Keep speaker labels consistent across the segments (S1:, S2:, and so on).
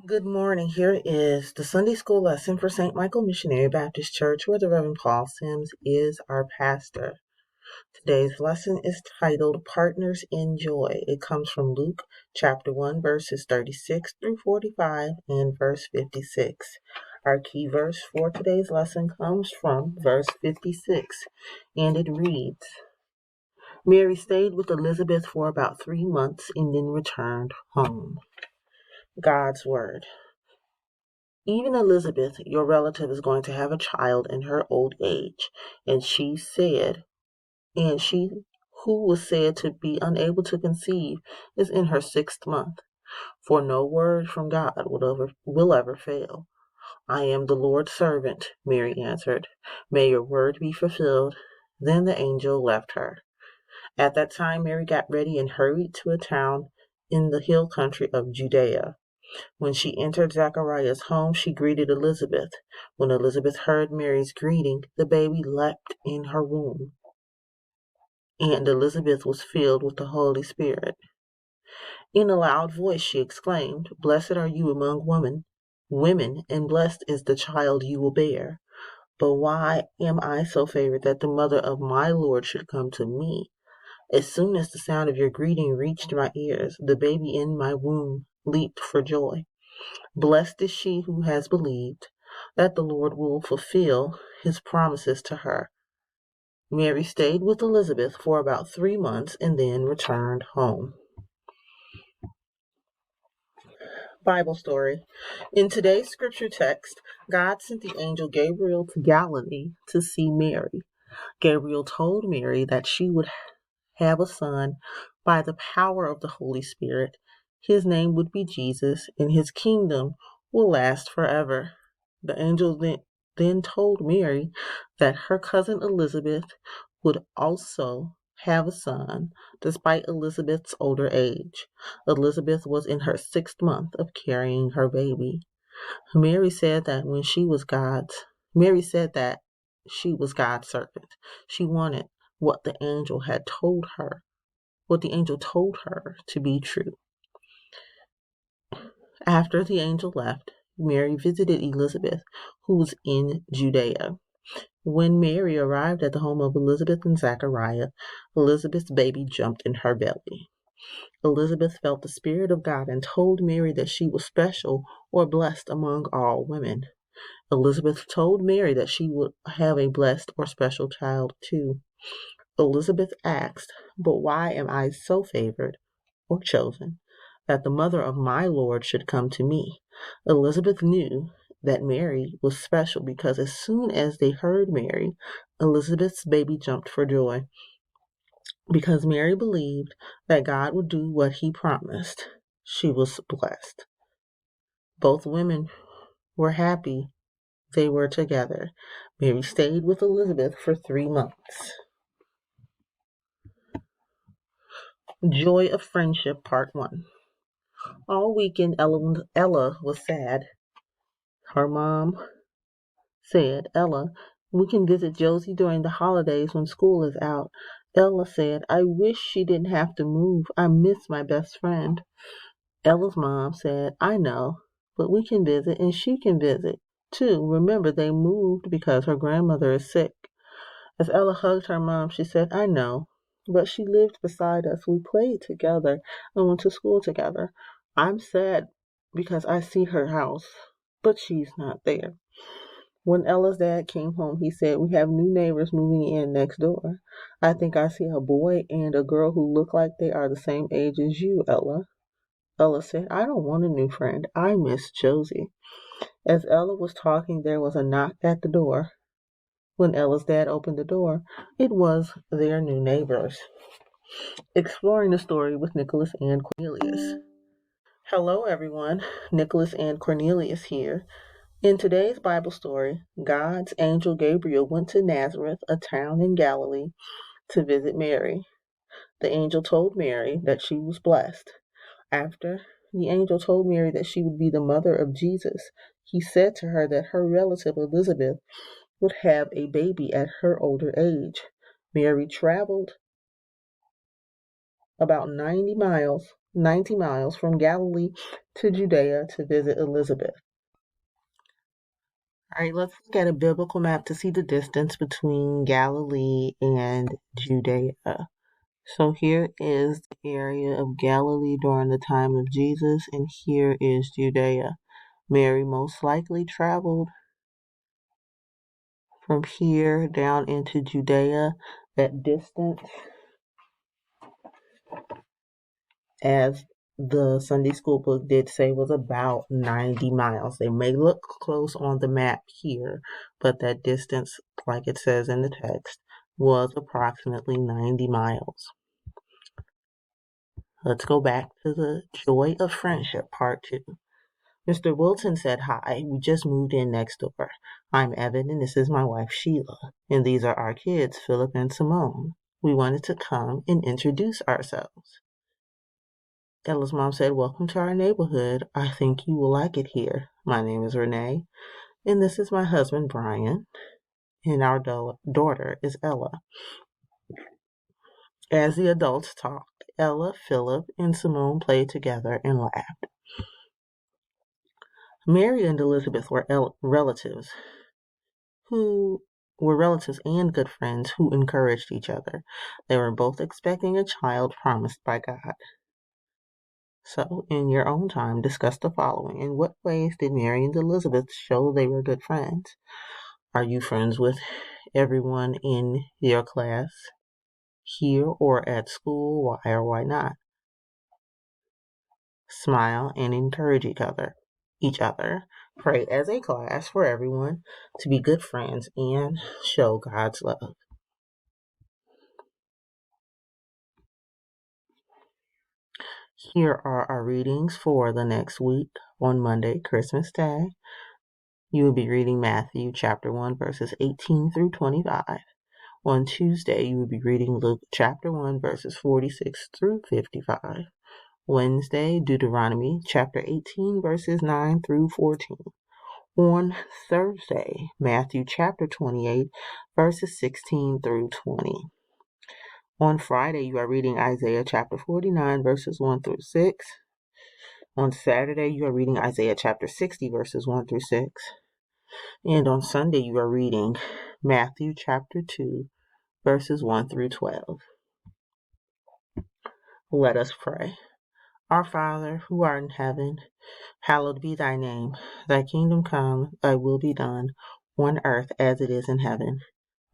S1: Good morning. Here is the Sunday School lesson for St. Michael Missionary Baptist Church, where the Reverend Paul Sims is our pastor. Today's lesson is titled Partners in Joy. It comes from Luke chapter 1, verses 36 through 45 and verse 56. Our key verse for today's lesson comes from verse 56, and it reads, Mary stayed with Elizabeth for about 3 months and then returned home. God's Word. Even Elizabeth, your relative, is going to have a child in her old age. And she who was said to be unable to conceive is in her 6th month. For no word from God will ever fail. I am the Lord's servant, Mary answered. May your word be fulfilled. Then the angel left her. At that time, Mary got ready and hurried to a town in the hill country of Judea. When she entered Zachariah's home, she greeted Elizabeth. When Elizabeth heard Mary's greeting, the baby leapt in her womb, and Elizabeth was filled with the Holy Spirit. In a loud voice she exclaimed, Blessed are you among women, and blessed is the child you will bear. But why am I so favored that the mother of my Lord should come to me? As soon as the sound of your greeting reached my ears, the baby in my womb leaped for joy. Blessed is she who has believed that the Lord will fulfill his promises to her. Mary stayed with Elizabeth for about 3 months and then returned home. Bible story. In today's scripture text, God sent the angel Gabriel to Galilee to see Mary. Gabriel told Mary that she would have a son by the power of the Holy Spirit. His name would be Jesus, and his kingdom will last forever. The angel then told Mary that her cousin Elizabeth would also have a son, despite Elizabeth's older age. Elizabeth was in her 6th month of carrying her baby. Mary said that she was God's servant. She wanted what the angel told her to be true. After the angel left, Mary visited Elizabeth, who was in Judea. When Mary arrived at the home of Elizabeth and Zachariah, Elizabeth's baby jumped in her belly. Elizabeth felt the Spirit of God and told Mary that she was special or blessed among all women. Elizabeth told Mary that she would have a blessed or special child too. Elizabeth asked, But why am I so favored or chosen that the mother of my Lord should come to me? Elizabeth knew that Mary was special because as soon as they heard Mary, Elizabeth's baby jumped for joy. Because Mary believed that God would do what he promised, she was blessed. Both women were happy they were together. Mary stayed with Elizabeth for 3 months. Joy of Friendship, Part 1. All weekend, Ella was sad. Her mom said, Ella, we can visit Josie during the holidays when school is out. Ella said, I wish she didn't have to move. I miss my best friend. Ella's mom said, I know, but we can visit and she can visit too. Remember, they moved because her grandmother is sick. As Ella hugged her mom, she said, I know, but she lived beside us. We played together and went to school together. I'm sad because I see her house, but she's not there. When Ella's dad came home, he said, We have new neighbors moving in next door. I think I see a boy and a girl who look like they are the same age as you, Ella. Ella said, I don't want a new friend. I miss Josie. As Ella was talking, there was a knock at the door. When Ella's dad opened the door, it was their new neighbors. Exploring the story with Nicholas and Cornelius. Hello, everyone. Nicholas and Cornelius here. In today's Bible story, God's angel Gabriel went to Nazareth, a town in Galilee, to visit Mary. The angel told Mary that she was blessed. After the angel told Mary that she would be the mother of Jesus, he said to her that her relative Elizabeth would have a baby at her older age. Mary traveled about 90 miles 90 miles from Galilee to Judea to visit Elizabeth. All right, let's look at a biblical map to see the distance between Galilee and Judea. So here is the area of Galilee during the time of Jesus, and here is Judea. Mary most likely traveled from here down into Judea. That distance, as the Sunday school book did say, was about 90 miles. They may look close on the map here, but that distance, like it says in the text, was approximately 90 miles. Let's go back to the joy of friendship, part 2. Mr. Wilton said hi. We just moved in next door. I'm Evan, and this is my wife, Sheila. And these are our kids, Philip and Simone. We wanted to come and introduce ourselves. Ella's mom said, welcome to our neighborhood. I think you will like it here. My name is Renee, and this is my husband, Brian, and our daughter is Ella. As the adults talked, Ella, Philip, and Simone played together and laughed. Mary and Elizabeth were relatives and good friends who encouraged each other. They were both expecting a child promised by God. So, in your own time, discuss the following. In what ways did Mary and Elizabeth show they were good friends? Are you friends with everyone in your class, here or at school? Why or why not? Smile and encourage each other. Pray as a class for everyone to be good friends and show God's love. Here are our readings for the next week. On Monday, Christmas Day, you will be reading Matthew chapter 1, verses 18 through 25. On Tuesday, you will be reading Luke chapter 1, verses 46 through 55. Wednesday, Deuteronomy chapter 18, verses 9 through 14. On Thursday, Matthew chapter 28, verses 16 through 20. On Friday, you are reading Isaiah chapter 49, verses 1 through 6. On Saturday, you are reading Isaiah chapter 60, verses 1 through 6. And on Sunday, you are reading Matthew chapter 2, verses 1 through 12. Let us pray. Our Father, who art in heaven, hallowed be thy name. Thy kingdom come, thy will be done, on earth as it is in heaven.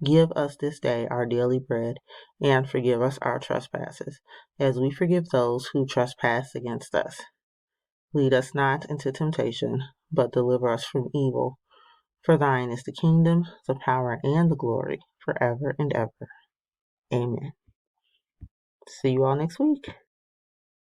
S1: Give us this day our daily bread, and forgive us our trespasses, as we forgive those who trespass against us. Lead us not into temptation, but deliver us from evil. For thine is the kingdom, the power, and the glory, forever and ever. Amen. See you all next week.